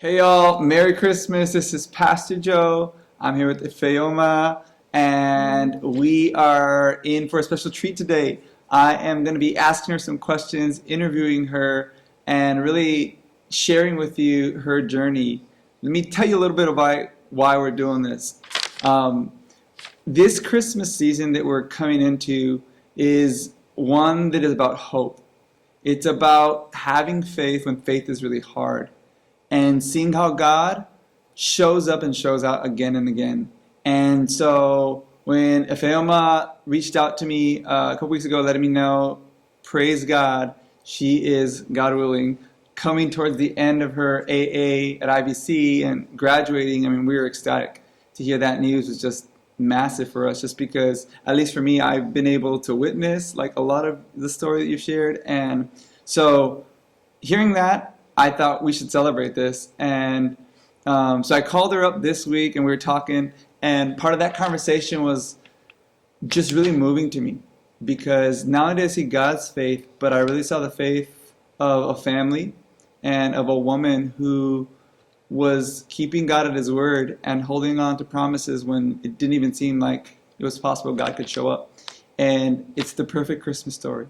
Hey y'all, Merry Christmas. This is Pastor Joe. I'm here with Ifeoma, and we are in for a special treat today. I am going to be asking her some questions, interviewing her, and really sharing with you her journey. Let me tell you a little bit about why we're doing this. Um, this Christmas season that we're coming into is one that is about hope. It's about having faith when faith is really hard and seeing how God shows up and shows out again and again. And so when Ifeoma reached out to me a couple weeks ago, letting me know, praise God, she is, God willing, coming towards the end of her AA at IBC and graduating. I mean, we were ecstatic to hear that news. Was just massive for us, just because, at least for me, I've been able to witness like a lot of the story that you've shared. And so hearing that, I thought we should celebrate this. And so I called her up this week and we were talking, and part of that conversation was just really moving to me, because not only did I see God's faith, but I really saw the faith of a family and of a woman who was keeping God at His word and holding on to promises when it didn't even seem like it was possible God could show up. And it's the perfect Christmas story.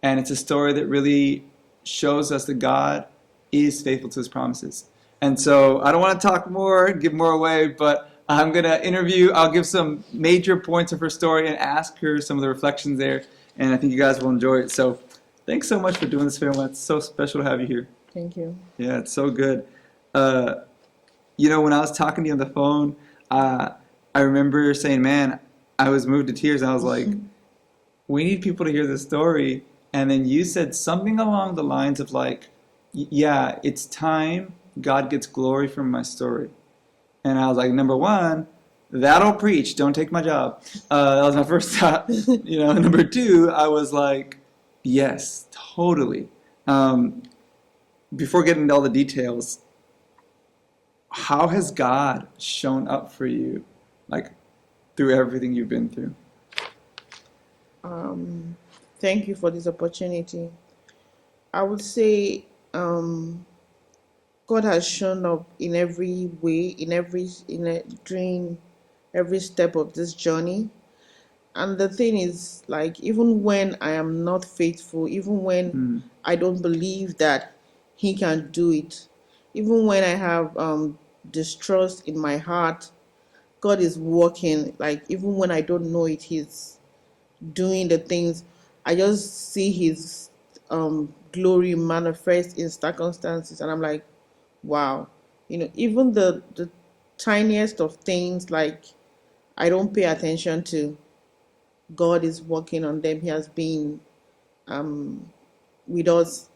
And it's a story that really shows us that God is faithful to His promises. And so I don't want to talk more, give more away, but I'm going to interview. I'll give some major points of her story and ask her some of the reflections there. And I think you guys will enjoy it. So thanks so much for doing this, film. It's so special to have you here. Thank you. Yeah, it's so good. Uh, when I was talking to you on the phone, I remember saying, man, I was moved to tears. I was like, we need people to hear this story. And then you said something along the lines of like, yeah, it's time God gets glory from my story. And I was like, number one, that'll preach. Don't take my job. That was my first thought. Number two, I was like, yes, totally. Before getting into all the details, how has God shown up for you, like through everything you've been through? Thank you for this opportunity. I would say God has shown up in every way, during every step of this journey. And the thing is, like, even when I am not faithful, even when I don't believe that He can do it, even when I have distrust in my heart, God is working. Like, even when I don't know it, He's doing the things. I just see His glory manifest in circumstances, and I'm like, wow. Even the tiniest of things, like, I don't pay attention to. God is working on them. He has been with us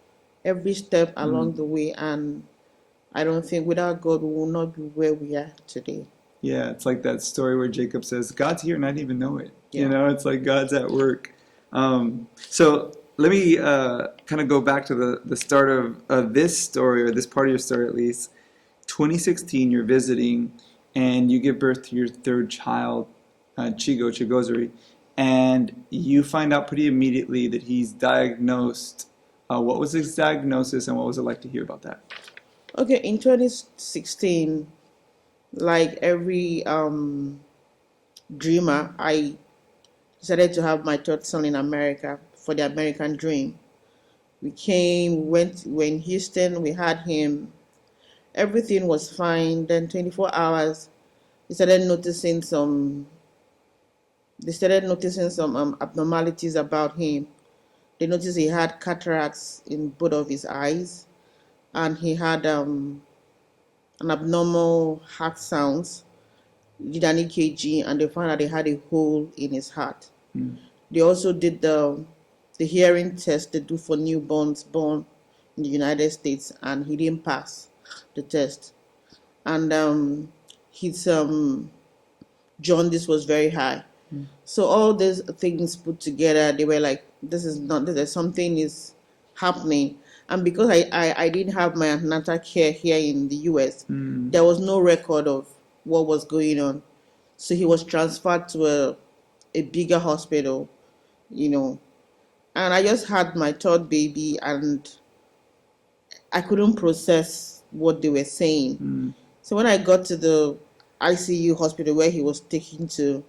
every step along the way, and I don't think without God we will not be where we are today. Yeah, it's like that story where Jacob says, God's here and I didn't even know it. Yeah. It's like God's at work. So let me kind of go back to the start of this story, or this part of your story at least. 2016, you're visiting and you give birth to your third child, Chigozuri, and you find out pretty immediately that he's diagnosed. What was his diagnosis and what was it like to hear about that? Okay, in 2016, like every dreamer, I decided to have my third son in America for the American dream. We're in Houston, we had him. Everything was fine. Then 24 hours, they started noticing some abnormalities about him. They noticed he had cataracts in both of his eyes, and he had an abnormal heart sounds. Did an EKG, and they found that he had a hole in his heart. They also did the hearing test they do for newborns born in the United States, and he didn't pass the test. And his jaundice was very high. So all these things put together, they were like, there's something is happening. And because I didn't have my antenatal care here in the US, there was no record of what was going on. So he was transferred to a bigger hospital, and I just had my third baby, and I couldn't process what they were saying. Mm, So when I got to the ICU hospital where he was taken to,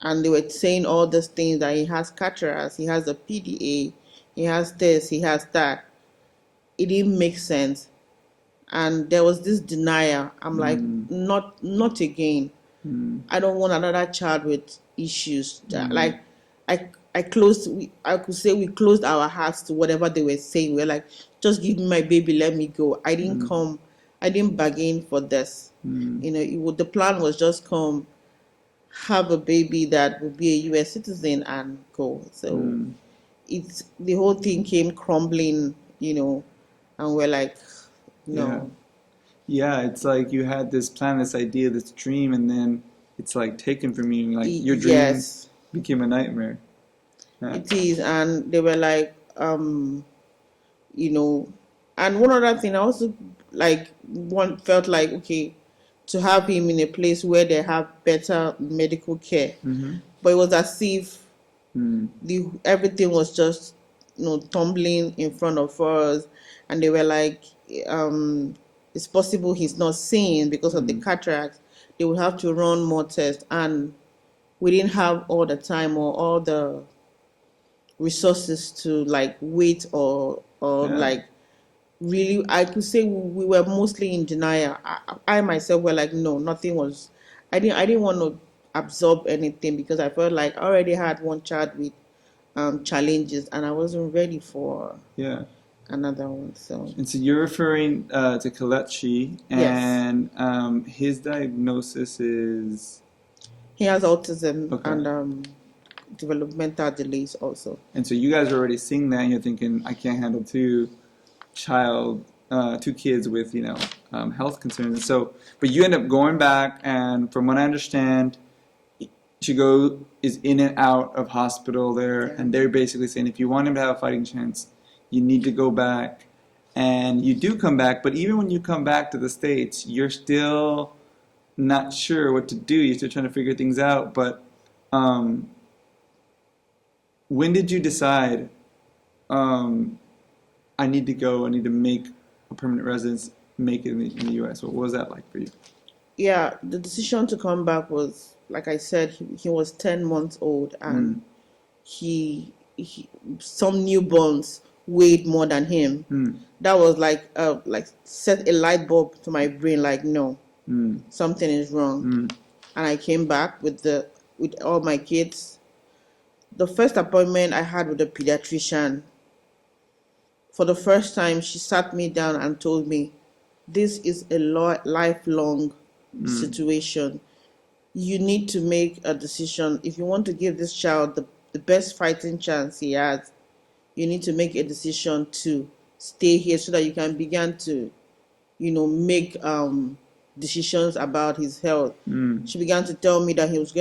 and they were saying all these things that he has cataracts, he has a PDA, he has this, he has that. It didn't make sense, and there was this denial. I'm like, mm, not again. mm, I don't want another child with issues. mm, Like, I closed. I could say we closed our hearts to whatever they were saying. We're like, just give me my baby, let me go. I didn't mm, come. I didn't bargain for this. mm, The plan was just come, have a baby that would be a U.S. citizen and go. So mm. it's the whole thing came crumbling. And we're like, Yeah. no. Yeah, it's like you had this plan, this idea, this dream, and then it's like taken from you. Like your dream Yes, became a nightmare. Yeah. it is. And they were like, you know and one other thing I also like one felt like, okay, to have him in a place where they have better medical care, Mm-hmm. but it was as if Mm, the everything was just tumbling in front of us, and they were like, um it's possible he's not seeing because of the mm, cataract. They would have to run more tests, and we didn't have all the time or all the resources to like wait, or yeah. like really. I could say we were mostly in denial. I myself were like, no, nothing was. I didn't want to absorb anything because I felt like I already had one child with challenges, and I wasn't ready for Yeah. another one. So And so you're referring to Kalechi, yes, and his diagnosis is he has autism okay. and developmental delays also. And so you guys are already seeing that, and you're thinking, I can't handle two kids with health concerns. And so, but you end up going back, and from what I understand, Chigo is in and out of hospital there, Yeah. and they're basically saying if you want him to have a fighting chance, you need to go back. And you do come back, but even when you come back to the States, you're still not sure what to do. You're still trying to figure things out. But um, when did you decide, um, I need to go, I need to make a permanent residence, make it in the US? What was that like for you? Yeah, the decision to come back was, like I said, he was 10 months old, and Mm, he some newborns weighed more than him. mm, That was like set a light bulb to my brain, like, no, mm, something is wrong. mm, And I came back with all my kids. The first appointment I had with the pediatrician, for the first time, she sat me down and told me, this is a lifelong mm, situation. You need to make a decision. If you want to give this child the best fighting chance he has, you need to make a decision to stay here so that you can begin to, make decisions about his health. mm, She began to tell me that he's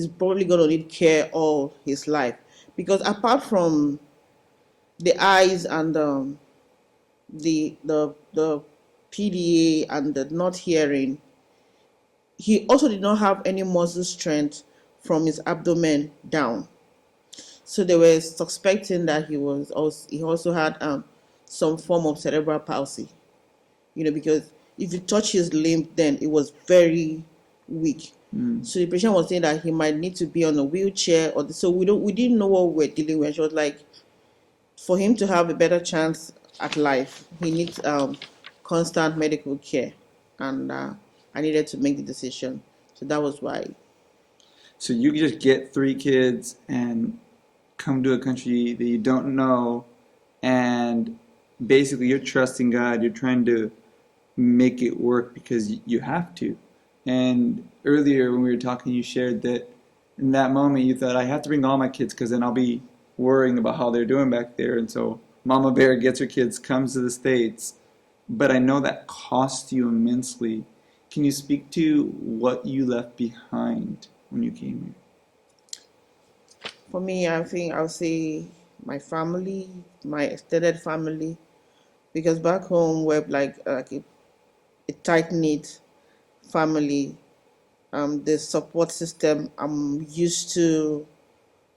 probably gonna need care all his life, because apart from the eyes and the PDA and the not hearing, he also did not have any muscle strength from his abdomen down. So they were suspecting that he also had some form of cerebral palsy. Because if you touch his limb, then it was very weak. mm. So the patient was saying that he might need to be on a wheelchair, so we didn't know what we were dealing with. She was like, for him to have a better chance at life, he needs constant medical care, and I needed to make the decision. So that was why. So you just get three kids and come to a country that you don't know, and basically you're trusting God. You're trying to make it work because you have to. And earlier when we were talking, you shared that in that moment you thought, I have to bring all my kids because then I'll be worrying about how they're doing back there. And so Mama Bear gets her kids, comes to the States. But I know that cost you immensely. Can you speak to what you left behind when you came here? For me, I think I'll say my family, my extended family, because back home we're like a tight knit family. The support system I'm used to,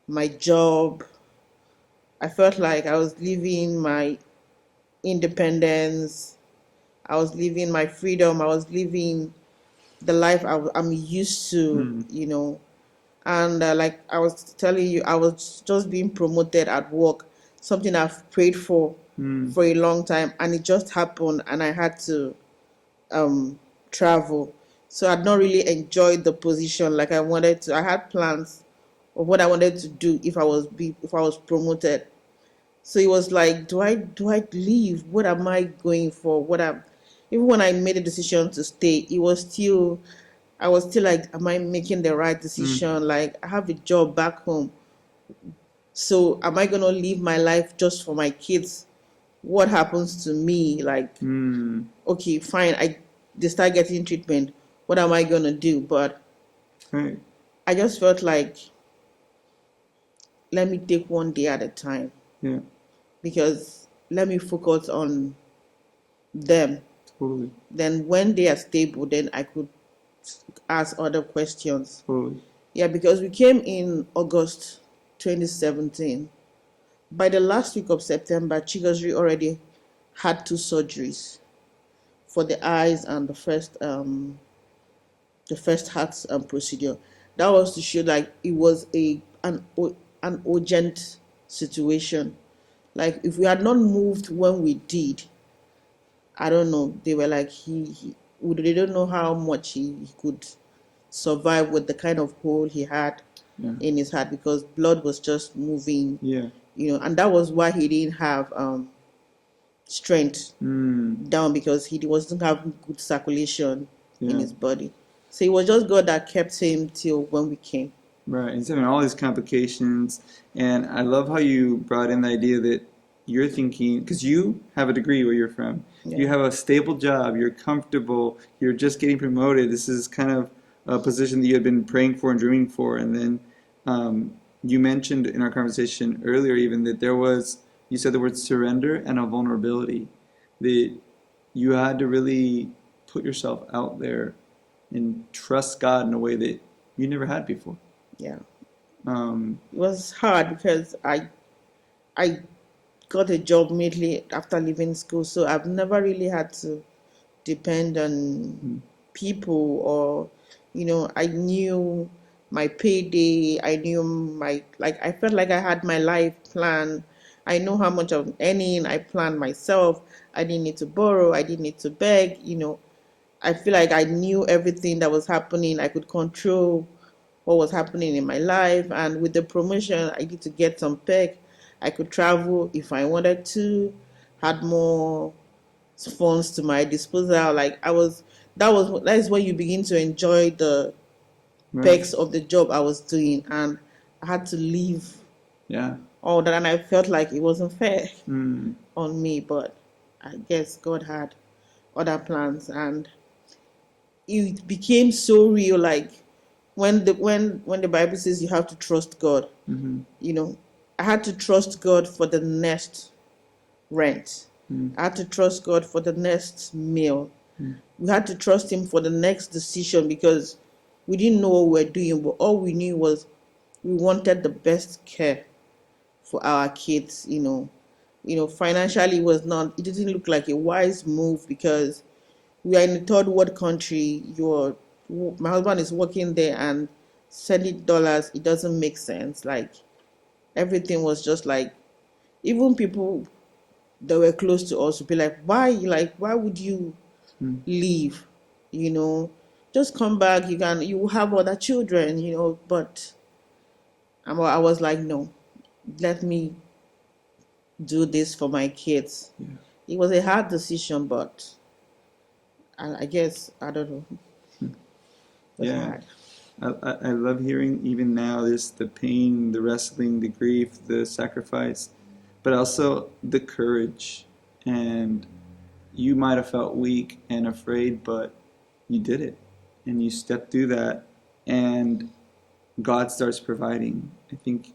my job. I felt like I was living my independence. I was living my freedom. I was living the life I'm used to, Mm. And like I was telling you, I was just being promoted at work, something I've prayed Mm. for a long time, and it just happened, and I had to um, travel. So I'd not really enjoyed the position like I wanted to. I had plans of what I wanted to do if I was promoted. So it was like, do I leave? What am I going for? What am Even when I made a decision to stay, I was still like, am I making the right Mm. decision? Like, I have a job back home. So am I gonna live my life just for my kids? What happens to me? Like, Mm. okay, fine, they start getting treatment. What am I gonna do? But Right. I just felt like, let me take one day at a time, Yeah. because let me focus on them. Totally. Then when they are stable, then I could ask other questions. Totally. Yeah, because we came in August 2017. By the last week of September, Chigozie already had two surgeries for the eyes and the first heart procedure. That was to show like it was an urgent situation. Like if we had not moved when we did, I don't know. They were like they don't know how much he could survive with the kind of hole he had Yeah. in his heart, because blood was just moving, Yeah. and that was why he didn't have strength Mm. down, because he wasn't having good circulation in Yeah. his body. So it was just God that kept him till when we came. Right. He's having all these complications. And I love how you brought in the idea that you're thinking, because you have a degree where you're from, you Yeah, have a stable job, you're comfortable, you're just getting promoted. This is kind of a position that you had been praying for and dreaming for. And then you mentioned in our conversation earlier, even that you said the word surrender and a vulnerability, that you had to really put yourself out there and trust God in a way that you never had before. yeah. Um, It was hard because I got a job immediately after leaving school, so I've never really had to depend on mm, people, or I knew my payday. I knew I felt like I had my life plan. I know how much I'm earning. I planned myself. I didn't need to borrow. I didn't need to beg. I feel like I knew everything that was happening. I could control what was happening in my life. And with the promotion, I need to get some pay. I could travel if I wanted to, had more funds to my disposal. Like that is when you begin to enjoy the right. perks of the job I was doing, and I had to leave Yeah. all that, and I felt like it wasn't fair Mm, on me. But I guess God had other plans, and it became so real. Like when the Bible says you have to trust God, mm-hmm, you know, I had to trust God for the next rent. mm, I had to trust God for the next meal. mm, We had to trust Him for the next decision, because we didn't know what we were doing, but all we knew was we wanted the best care for our kids. Financially it didn't look like a wise move, because we are in a third world country. My husband is working there, and sending dollars, it doesn't make sense. Like everything was just like, even people that were close to us would be like, why would you mm. leave? You know, just come back. You have other children. But I was like, no, let me do this for my kids. Yeah. It was a hard decision, but I guess I don't know. Mm. It was Yeah. hard. I love hearing even now this the pain, the wrestling, the grief, the sacrifice, but also the courage. And you might have felt weak and afraid, but you did it. And you stepped through that, and God starts providing. I think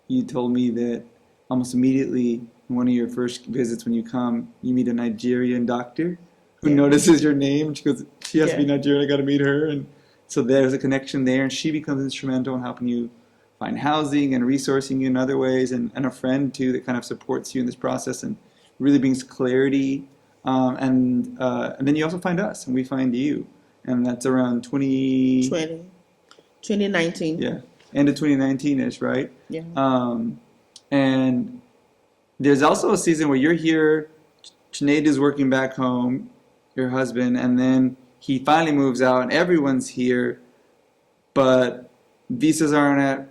you told me that almost immediately in one of your first visits when you come, you meet a Nigerian doctor who Yeah, notices your name. She goes, she has to be yeah, Nigerian, I got to meet her. And so there's a connection there, and she becomes instrumental in helping you find housing and resourcing you in other ways, and a friend too that kind of supports you in this process. And really brings clarity. And then you also find us, and we find you, and that's around 20, 20, 2019. yeah, end of 2019ish, right? Yeah. Um, and there's also a season where you're here, Sinead is working back home, your husband, and then he finally moves out, and everyone's here, but visas aren't at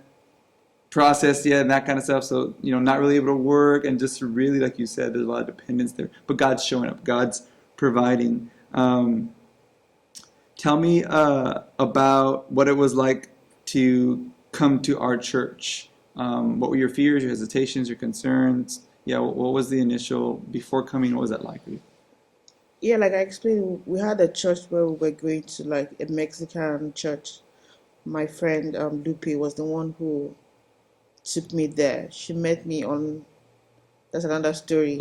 processed yet and that kind of stuff. So, not really able to work and just really, like you said, there's a lot of dependence there. But God's showing up. God's providing. Tell me about what it was like to come to our church. What were your fears, your hesitations, your concerns? Yeah, what was the initial, before coming, what was that like for you? Yeah, like I explained, we had a church where we were going to, like a Mexican church. My friend Lupe was the one who took me there. She met me on, that's another story.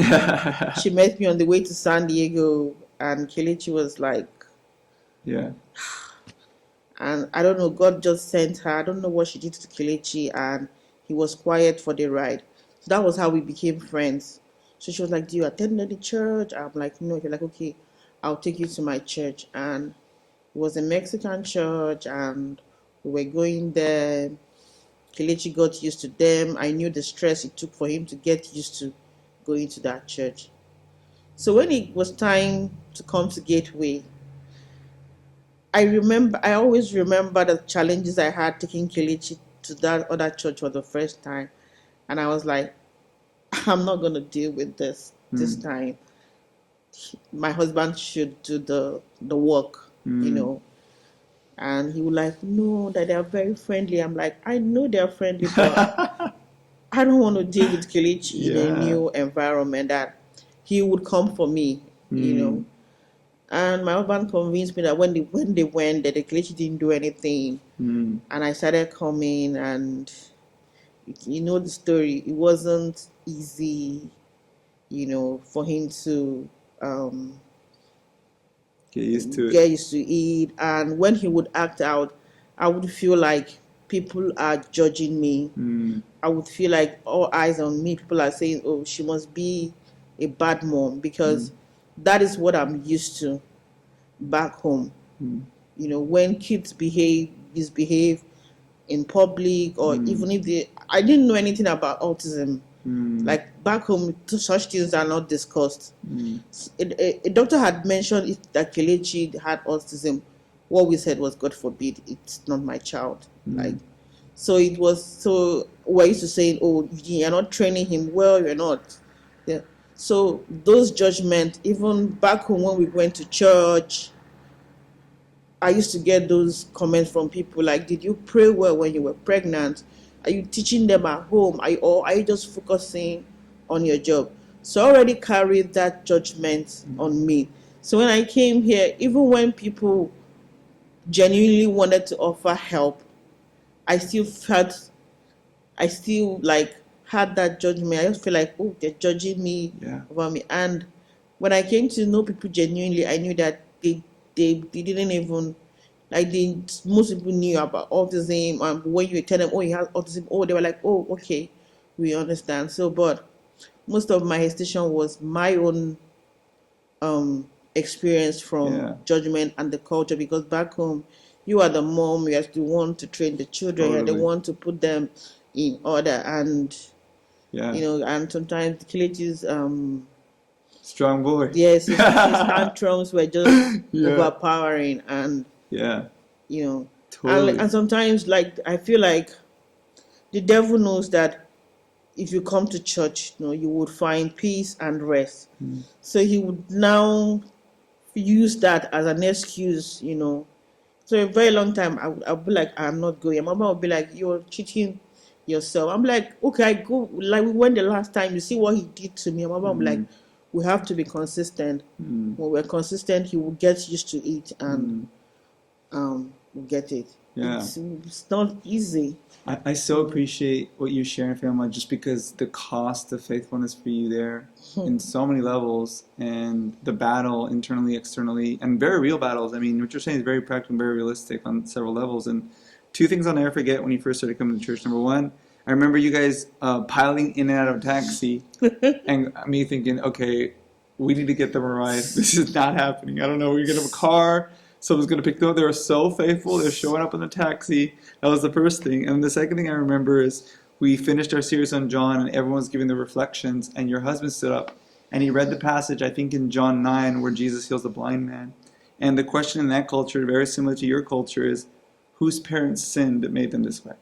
She met me on the way to San Diego, and Kelechi was like, Yeah. and I don't know, God just sent her. I don't know what she did to Kelechi, and he was quiet for the ride. So that was how we became friends. So she was like, "Do you attend any church?" I'm like, "No." She's like, "Okay, I'll take you to my church." And it was a Mexican church, and we were going there. Kelechi got used to them. I knew the stress it took for him to get used to going to that church. So when it was time to come to Gateway, I always remember the challenges I had taking Kelechi to that other church for the first time. And I was like, I'm not going to deal with this Mm. time. My husband should do the work, you Mm. know. And he was like, no, that they are very friendly. I'm like, I know they're friendly, but I don't want to deal with Kelechi in a Yeah. new environment that he would come for me, you Mm. know. And my husband convinced me that when they went, that the Kelechi didn't do anything. Mm. And I started coming, and you know the story. It wasn't easy, for him to um, Get used to it. get used to it. And when he would act out, I would feel like people are judging me. Mm. I would feel like all eyes on me. People are saying, "Oh, she must be a bad mom," Mm. because that is what I'm used to back home. Mm. When kids misbehave in public, or Mm. even if I didn't know anything about autism. Mm. Like back home, such things are not discussed. Mm. A doctor had mentioned that Kelechi had autism. What we said was, God forbid, it's not my child. Like, Mm. so it was. So we're used to saying, "Oh, you're not training him well. You're not." Yeah. So those judgments, even back home when we went to church, I used to get those comments from people like, "Did you pray well when you were pregnant? Are you teaching them at home? Or are you just focusing on your job?" So I already carried that judgment on me. So when I came here, even when people genuinely wanted to offer help, I still felt, I still like had that judgment. I just feel like, oh, they're judging me Yeah. about me. And when I came to know people genuinely, I knew that they didn't even, like, most people knew about autism. When you tell them, "Oh, you have autism," oh, they were like, "Oh, okay, we understand." So, but most of my hesitation was my own experience from Yeah. judgment and the culture, because back home, you are the mom, you are the one to train the children, you are the Totally. one to put them in order. And Yeah. and sometimes the Kelechi's Strong boy. yes, his tantrums were just Yeah. overpowering. And Yeah. you know and Totally. sometimes, like, I feel like the devil knows that if you come to church, you would find peace and rest. Mm. So he would now use that as an excuse. So a very long time, I would be like, "I'm not going." My mama would be like, "You're cheating yourself." I'm like, "Okay, I go." Like, we went the last time. You see what he did to me. My mama would be like, Mm. "We have to be consistent. Mm. When we're consistent, he will get used to it, and Mm. we'll get it." Yeah. It's not easy. I so appreciate what you're sharing, Ifeoma, just because the cost of faithfulness for you there in so many levels, and the battle internally, externally, and very real battles. I mean, what you're saying is very practical and very realistic on several levels. And two things I'll never forget when you first started coming to church. Number one, I remember you guys piling in and out of a taxi, and me thinking, okay, we need to get them a ride. This is not happening. I don't know. We're gonna have a car. Someone's gonna pick them up. They were so faithful. They're showing up in the taxi. That was the first thing. And the second thing I remember is we finished our series on John, and everyone was giving the reflections. And your husband stood up and he read the passage, I think in John 9, where Jesus heals the blind man. And the question in that culture, very similar to your culture, is whose parents sinned that made them this way?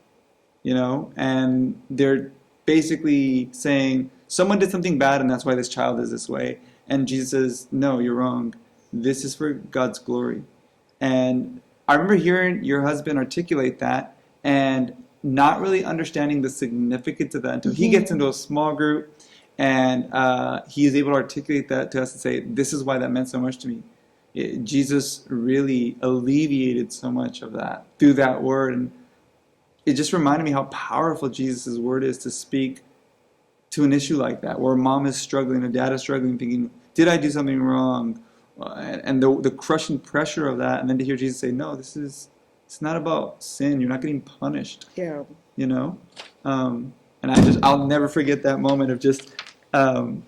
You know, and they're basically saying someone did something bad and that's why this child is this way. And Jesus says, no, you're wrong. This is for God's glory. And I remember hearing your husband articulate that and not really understanding the significance of that until he gets into a small group and he is able to articulate that to us and say, this is why that meant so much to me. Jesus really alleviated so much of that through that word. And it just reminded me how powerful Jesus' word is to speak to an issue like that, where mom is struggling, or dad is struggling, thinking, did I do something wrong? And the crushing pressure of that, and then to hear Jesus say, no, it's not about sin. You're not getting punished. Yeah. You know? And I'll never forget that moment of just, that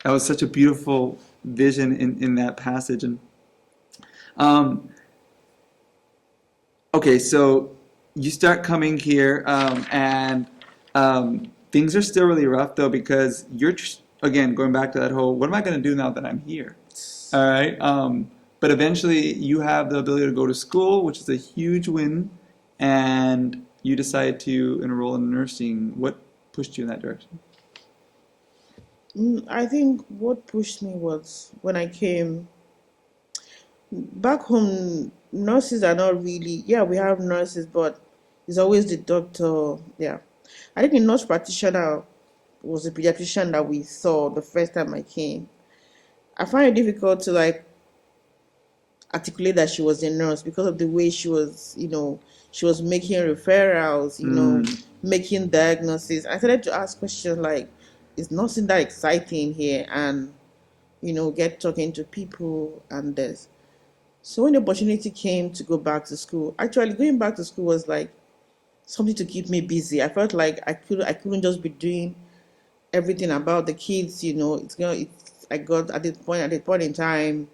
was such a beautiful vision in that passage. And okay, so you start coming here, and things are still really rough though, because you're again going back to that whole, what am I going to do now that I'm here? All right, but eventually you have the ability to go to school, which is a huge win, and you decide to enroll in nursing. What pushed you in that direction? I think what pushed me was when I came back home. Nurses are not really, yeah, we have nurses, but it's always the doctor. Yeah, I think the nurse practitioner was a pediatrician that we saw the first time I came. I find it difficult to like articulate that she was a nurse because of the way she was, she was making referrals, making diagnoses. I started to ask questions like, is nursing that exciting here? And, get talking to people and this. So when the opportunity came to go back to school, actually going back to school was like something to keep me busy. I felt like I couldn't just be doing everything about the kids. I got at the point in time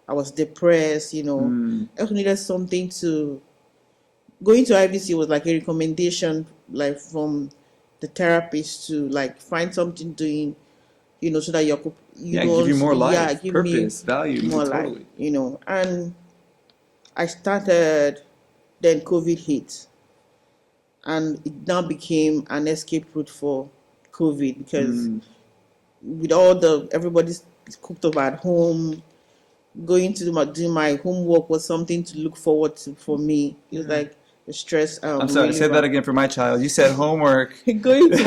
I was depressed. I also needed something to going to IVC was like a recommendation, like from the therapist to like find something doing, so that you Yeah, don't, give you more life, yeah, give purpose, me value, more totally. life, and I started, then COVID hit, and it now became an escape route for COVID because with everybody's cooked up at home, going to do my homework was something to look forward to for me. It was like a stress. I'm sorry, say that again for my child. You said homework. Going to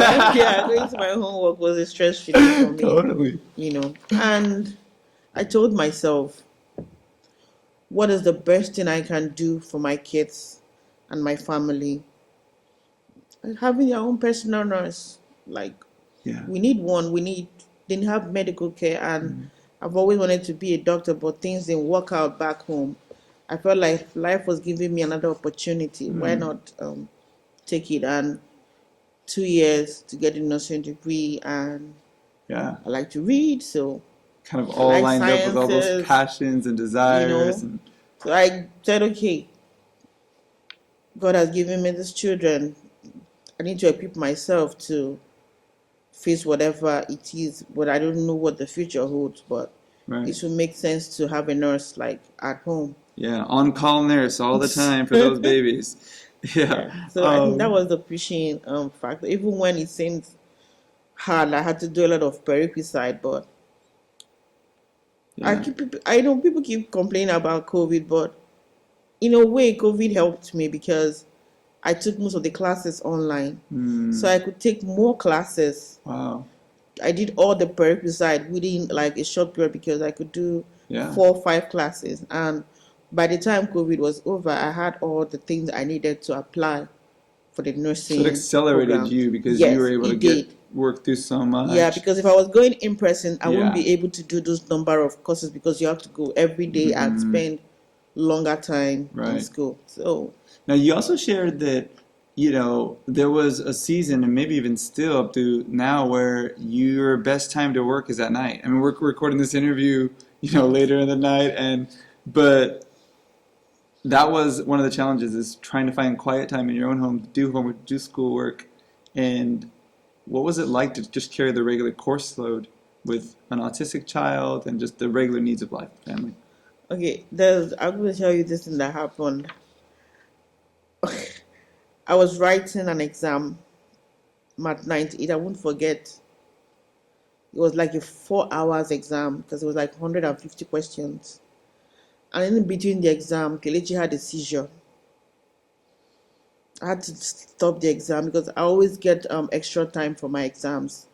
my homework was a stress relief for me. Totally. And I told myself, what is the best thing I can do for my kids and my family? Having your own personal nurse, like we need one. Didn't have medical care, and I've always wanted to be a doctor, but things didn't work out back home. I felt like life was giving me another opportunity. Why not take it? And 2 years to get a nursing degree, and I like to read, so kind of all lined up with all those passions and desires. So I said, okay, God has given me these children. I need to equip myself to face whatever it is, but I don't know what the future holds. But it would make sense to have a nurse like at home. Yeah, on-call nurse all the time for those babies. Yeah. So I think that was the pushing factor. Even when it seemed hard, I had to do a lot of prerequisite, but I know people keep complaining about COVID, but in a way, COVID helped me because I took most of the classes online, so I could take more classes. Wow. I did all the prerequisite within like a short period because I could do 4 or 5 classes, and by the time COVID was over, I had all the things I needed to apply for the nursing. So it accelerated program. you because you were able to work through so much. Yeah, because if I was going in person, I wouldn't be able to do those number of courses because you have to go every day and spend longer time in school. So now you also shared that there was a season, and maybe even still up to now, where your best time to work is at night. I mean, we're recording this interview, later in the night, but that was one of the challenges, is trying to find quiet time in your own home to do homework, do schoolwork. And what was it like to just carry the regular course load with an autistic child and just the regular needs of life, family? Okay, I'm going to tell you this thing that happened. I was writing an exam, Math 98. I won't forget. It was like a 4 hours exam because it was like 150 questions. And in between the exam, Kelechi had a seizure. I had to stop the exam because I always get extra time for my exams.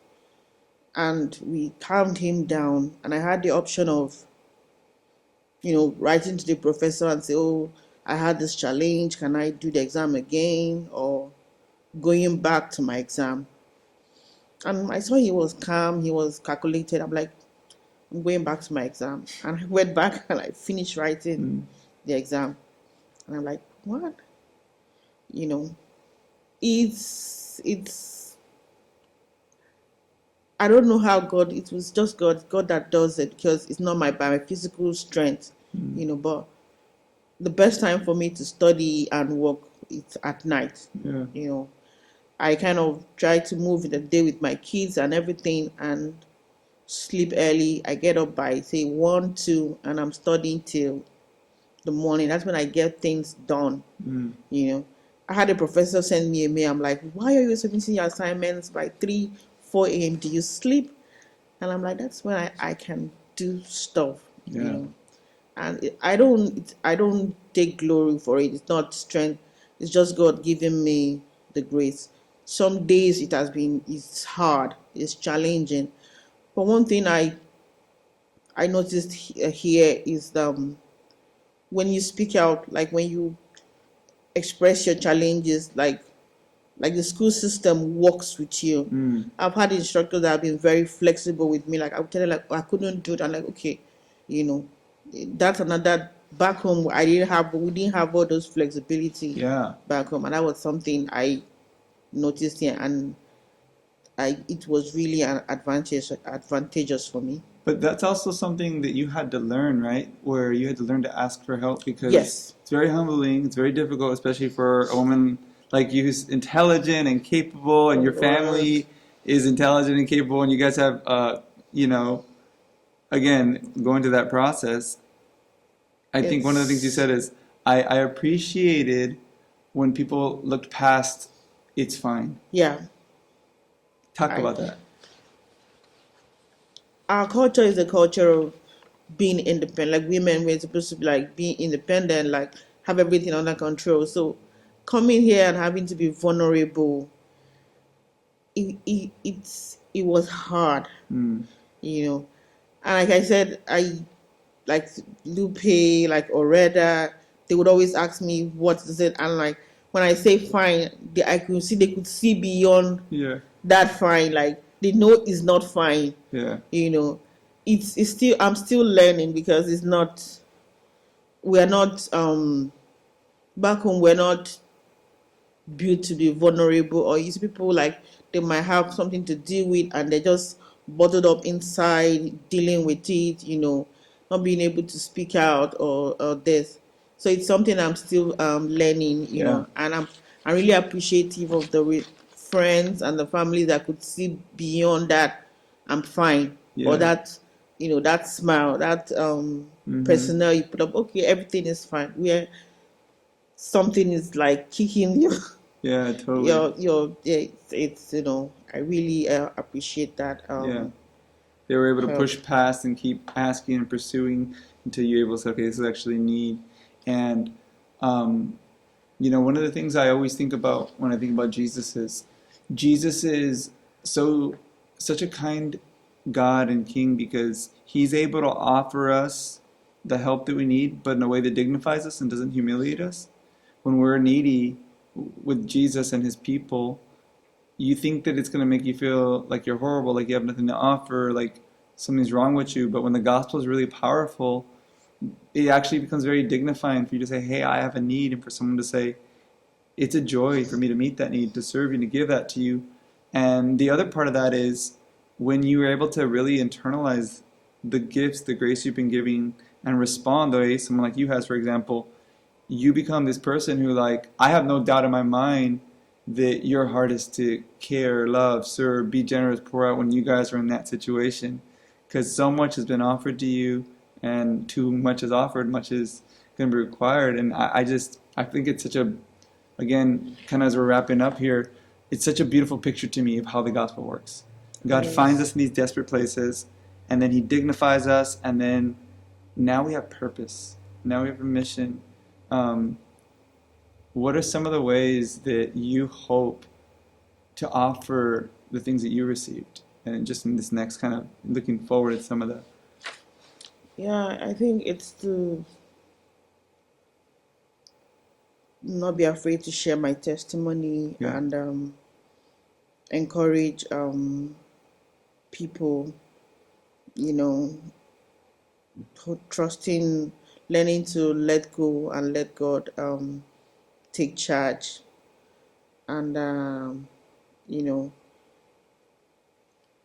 And we calmed him down, and I had the option of, writing to the professor and say, oh, I had this challenge, can I do the exam again? Or going back to my exam. And I saw he was calm, he was calculated. I'm like, I'm going back to my exam. And I went back and I finished writing Mm. the exam. And I'm like, what? You know, it's I don't know how God, it was just God that does it, because it's not by my physical strength, Mm. but the best time for me to study and work is at night. Yeah. I kind of try to move in the day with my kids and everything, and sleep early. I get up by say 1, 2, and I'm studying till the morning. That's when I get things done. Mm. I had a professor send me a mail. I'm like, why are you submitting your assignments by 3, 4 a.m.? Do you sleep? And I'm like, that's when I can do stuff. Yeah. And I don't take glory for it. It's not strength. It's just God giving me the grace. Some days it's hard, it's challenging. But one thing I noticed here is when you speak out, like when you express your challenges, like the school system works with you. Mm. I've had instructors that have been very flexible with me. Like I would tell them, like, "Oh, I couldn't do it." I'm like, okay, you know, that's another. Back home, we didn't have all those flexibility Yeah. back home, and that was something I noticed here, and it was really an advantageous for me. But that's also something that you had to learn, right? Where you had to learn to ask for help, because Yes, it's very humbling, it's very difficult, especially for a woman like you who's intelligent and capable, and it your was. family is intelligent and capable, and you guys have, you know, again, going through that process. I think one of the things you It's said is, I appreciated when people looked past, it's fine. yeah. Talk I about that. Our culture is a culture of being independent. Like women, we're supposed to be like being independent, like have everything under control. So coming here and having to be vulnerable, it was hard, Mm. you know. And like I said, I like Lupe, like Oreda, they would always ask me what is it, and like when I say fine, they could see beyond Yeah. that fine. Like they know it's not fine, Yeah. you know. It's still, I'm still learning, because it's not, we're not back home, we're not built to be vulnerable. Or you see people like they might have something to deal with and they're just bottled up inside dealing with it, not being able to speak out, or this. So it's something I'm still learning, Yeah. and I'm really appreciative of the friends and the family that could see beyond that. I'm fine. Or Yeah. that smile, that Mm-hmm. personnel you put up, okay, everything is fine. Where something is like kicking you, Yeah, totally. yeah, it's I really appreciate that Yeah. They were able to help. push past and keep asking and pursuing until you're able to say, okay, this is actually need. And, um, one of the things I always think about when I think about Jesus is so such a kind God and King, because He's able to offer us the help that we need, but in a way that dignifies us and doesn't humiliate us. When we're needy with Jesus and His people, you think that it's going to make you feel like you're horrible, like you have nothing to offer, like something's wrong with you. But when the gospel is really powerful, it actually becomes very dignifying for you to say, hey, I have a need, and for someone to say, it's a joy for me to meet that need, to serve you, to give that to you. And the other part of that is when you are able to really internalize the gifts, the grace you've been giving, and respond the way someone like you has, for example, you become this person who, like, I have no doubt in my mind that your heart is to care, love, serve, be generous, pour out when you guys are in that situation. Because so much has been offered to you, and too much is offered, much is going to be required. And I think it's such a, again, kind of as we're wrapping up here, it's such a beautiful picture to me of how the gospel works. God finds Yes. us in these desperate places, and then He dignifies us, and then now we have purpose. Now we have a mission. Um, what are some of the ways that you hope to offer the things that you received? And just in this next kind of looking forward at some of the, Yeah, I think it's to not be afraid to share my testimony yeah, and encourage people, you know, trusting, learning to let go and let God take charge, and you know,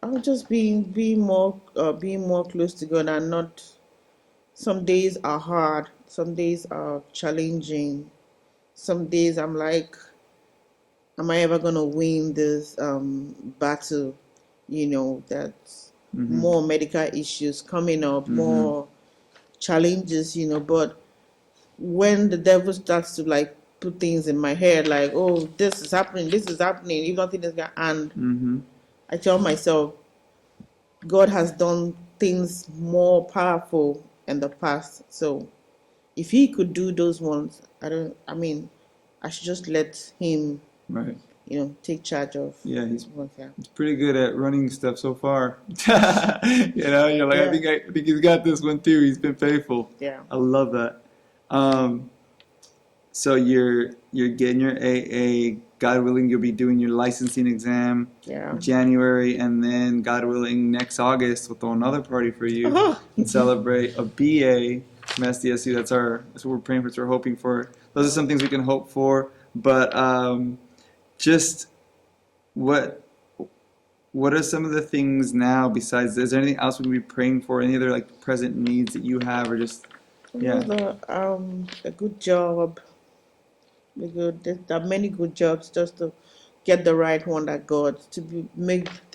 I'll just being more close to God, and not. Some days are hard, some days are challenging, some days I'm like, am I ever gonna win this battle? That's mm-hmm, more medical issues coming up, mm-hmm, more challenges, but when the devil starts to like put things in my head like, oh, this is happening, if nothing is gonna, and mm-hmm, I tell myself, God has done things more powerful in the past. So if he could do those ones, I mean, I should just let him, right. take charge of Yeah, what, yeah. he's pretty good at running stuff so far. You're like, Yeah, I think he's got this one too. He's been faithful. yeah. I love that. Um, so you're getting your AA. God willing, you'll be doing your licensing exam Yeah. January, and then God willing, next August we'll throw another party for you Oh, and celebrate a BA from SDSU. That's what we're praying for. That's what we're hoping for. Those are some things we can hope for. But just what what are some of the things now besides? Is there anything else we can be praying for? Any other like present needs that you have, or just yeah, a good job, there are many good jobs, just to get the right one that God, to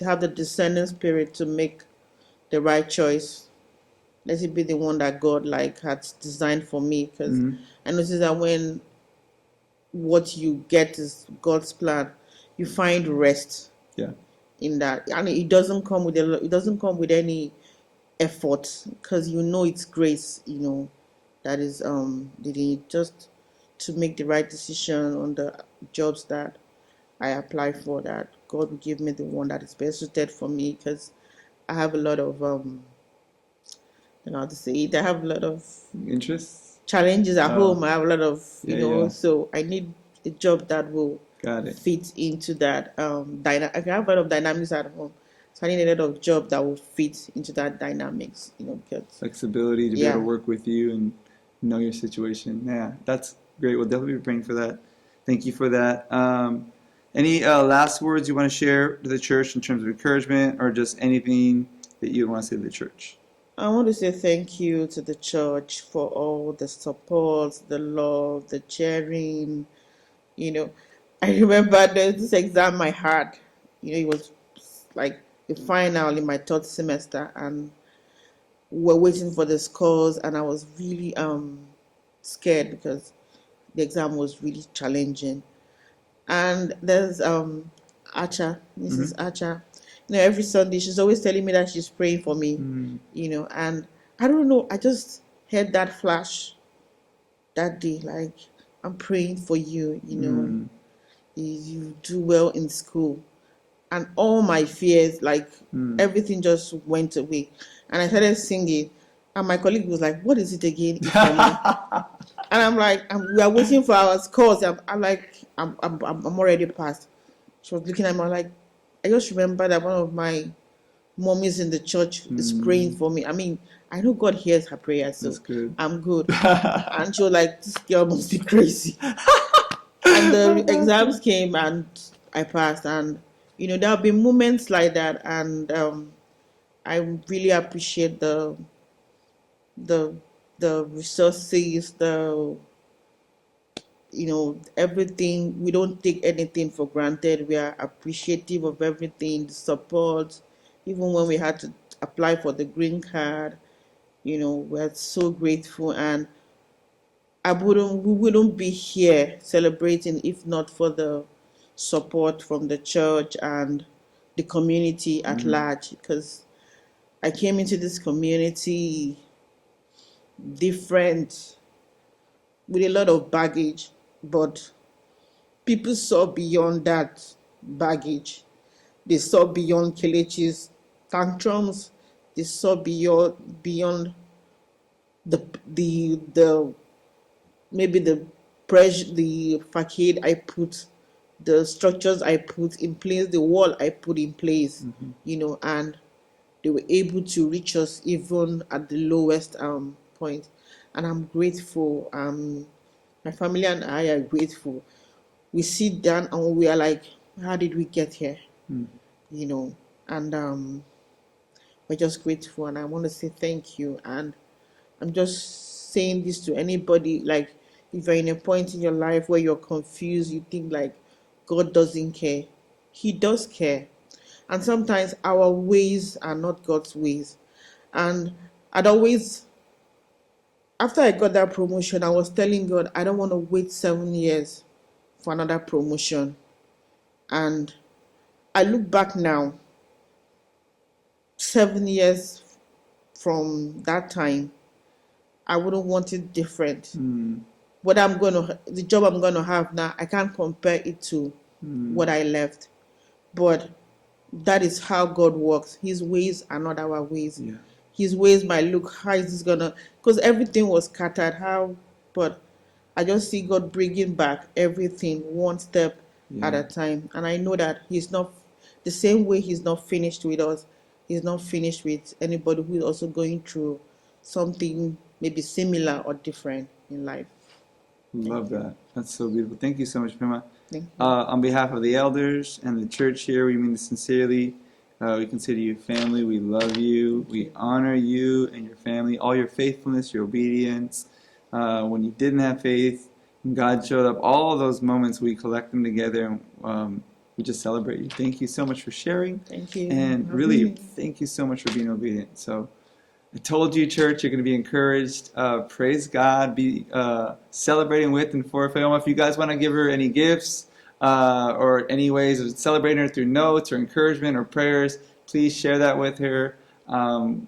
have the discerning spirit to make the right choice. Let it be the one that God like had designed for me, because mm-hmm, I notice that when what you get is God's plan, you find rest yeah, in that, and it doesn't come with any effort, because it's grace, that is just to make the right decision on the jobs that I apply for, that God will give me the one that is best suited for me, because I have a lot of I don't know how to say it. I have a lot of interests. challenges at Oh, home. I have a lot of, yeah, yeah, so I need a job that will got it. fit into that I have a lot of dynamics at home. So I need a lot of job that will fit into that dynamics, because Flexibility to be able yeah. to work with you and know your situation. Yeah, that's great. We'll definitely be praying for that. Thank you for that. Any last words you want to share to the church in terms of encouragement, or just anything that you want to say to the church? I want to say thank you to the church for all the support, the love, the cheering. You know, I remember there's this exam I had. It was like the final in my third semester, and we're waiting for the scores, and I was really scared because the exam was really challenging. And there's Acha, Mm-hmm. Mrs. Acha. Every Sunday she's always telling me that she's praying for me. Mm, And I don't know, I just had that flash that day, like, I'm praying for you. mm, You do well in school, and all my fears, like, mm. everything just went away, and I started singing, and my colleague was like, what is it again, Ifeoma? And I'm like, we are waiting for our scores. I'm like, I'm already passed. She was looking at me, I'm like, I just remember that one of my mommies in the church is praying Mm, for me. I mean, I know God hears her prayers, that's so good. I'm good. And she was like, this girl must be crazy. and the exams came and I passed, and there have been moments like that, and I really appreciate the the resources, everything. We don't take anything for granted. We are appreciative of everything, the support, even when we had to apply for the green card. We're so grateful, and we wouldn't be here celebrating if not for the support from the church and the community at large. Because I came into this community different, with a lot of baggage, but people saw beyond that baggage. They saw beyond Kelechi's tantrums. They saw beyond the maybe the pressure, the facade I put, the structures I put in place, the wall I put in place, and they were able to reach us even at the lowest point. And I'm grateful. My family and I are grateful. We sit down and we are like, how did we get here? You know, and we're just grateful. And I want to say thank you. And I'm just saying this to anybody, like, if you're in a point in your life where you're confused, you think like God doesn't care. He does care. And sometimes our ways are not God's ways. And I'd always, after I got that promotion, I was telling God, I don't want to wait 7 years for another promotion. And I look back now, 7 years from that time, I wouldn't want it different. The job I'm gonna have now, I can't compare it to what I left. But that is how God works. His ways are not our ways. Yeah. His ways might look, how is this gonna? Because everything was scattered. But I just see God bringing back everything one step at a time, and I know that He's not the same way. He's not finished with us. He's not finished with anybody who is also going through something maybe similar or different in life. Love that. That's so beautiful. Thank you so much, Pima. Thank you. On behalf of the elders and the church here, we mean this sincerely. We consider you family. We love you. We honor you and your family, all your faithfulness, your obedience. When you didn't have faith, when God showed up, all of those moments, we collect them together and we just celebrate you. Thank you so much for sharing. Thank you. And really, thank you so much for being obedient. So I told you, church, you're going to be encouraged. Praise God. Be celebrating with and for Ifeoma. If you guys want to give her any gifts or any ways of celebrating her through notes or encouragement or prayers, please share that with her.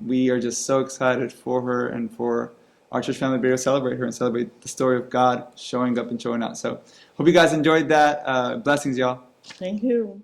We are just so excited for her and for our church family to be able to celebrate her and celebrate the story of God showing up and showing out. So hope you guys enjoyed that. Blessings, y'all. Thank you.